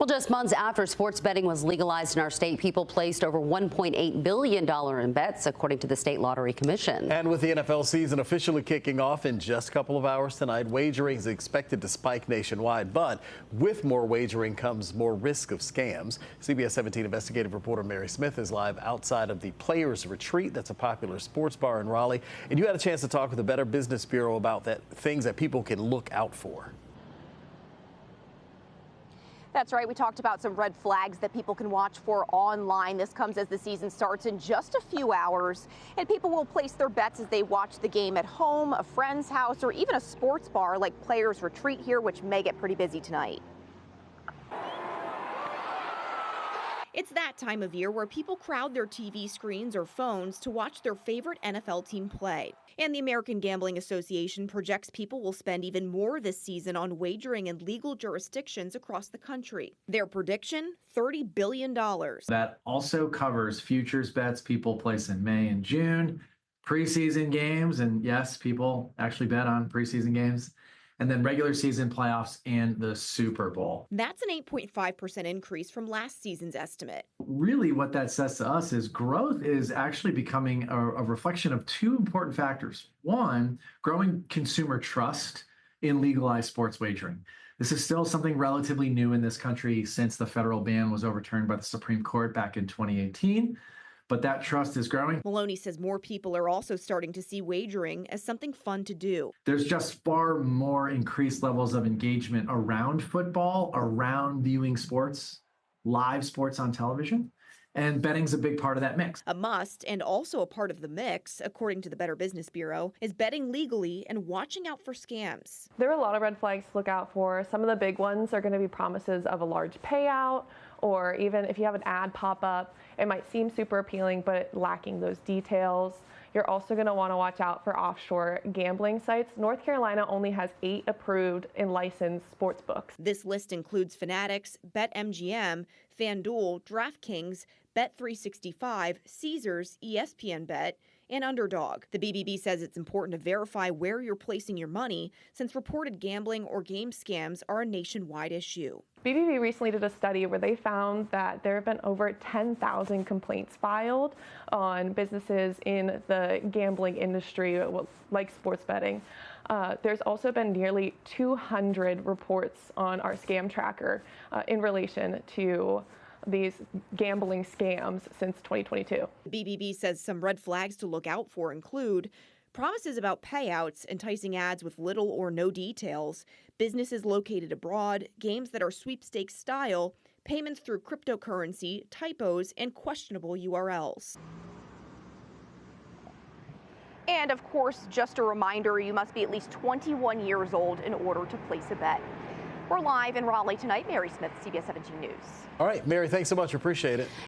Well, just months after sports betting was legalized in our state, people placed over $1.8 billion in bets, according to the State Lottery Commission. And with the NFL season officially kicking off in just a couple of hours tonight, wagering is expected to spike nationwide. But with more wagering comes more risk of scams. CBS 17 investigative reporter Mary Smith is live outside of the Players Retreat. That's a popular sports bar in Raleigh. And you had a chance to talk with the Better Business Bureau about things that people can look out for. That's right. We talked about some red flags that people can watch for online. This comes as the season starts in just a few hours. And people will place their bets as they watch the game at home, a friend's house, or even a sports bar like Players Retreat here, which may get pretty busy tonight. It's that time of year where people crowd their TV screens or phones to watch their favorite NFL team play. And the American Gambling Association projects people will spend even more this season on wagering in legal jurisdictions across the country. Their prediction, $30 billion. That also covers futures bets people place in May and June, preseason games, and yes, people actually bet on preseason games, and then regular season playoffs and the Super Bowl. That's an 8.5% increase from last season's estimate. Really what that says to us is growth is actually becoming a reflection of two important factors. One, growing consumer trust in legalized sports wagering. This is still something relatively new in this country since the federal ban was overturned by the Supreme Court back in 2018. But that trust is growing. Maloney says more people are also starting to see wagering as something fun to do. There's just far more increased levels of engagement around football, around viewing sports, live sports on television, and betting's a big part of that mix. A must and also a part of the mix, according to the Better Business Bureau, is betting legally and watching out for scams. There are a lot of red flags to look out for. Some of the big ones are going to be promises of a large payout, or even if you have an ad pop up, it might seem super appealing, but lacking those details. You're also going to want to watch out for offshore gambling sites. North Carolina only has 8 approved and licensed sports books. This list includes Fanatics, BetMGM, FanDuel, DraftKings, Bet365, Caesars, ESPN Bet, and Underdog. The BBB says it's important to verify where you're placing your money since reported gambling or game scams are a nationwide issue. BBB recently did a study where they found that there have been over 10,000 complaints filed on businesses in the gambling industry, like sports betting. There's also been nearly 200 reports on our scam tracker in relation to these gambling scams since 2022. BBB says some red flags to look out for include promises about payouts, enticing ads with little or no details, businesses located abroad, games that are sweepstakes style, payments through cryptocurrency, typos, and questionable URLs. And of course, just a reminder, you must be at least 21 years old in order to place a bet. We're live in Raleigh tonight. Mary Smith, CBS 17 News. All right, Mary, thanks so much. Appreciate it.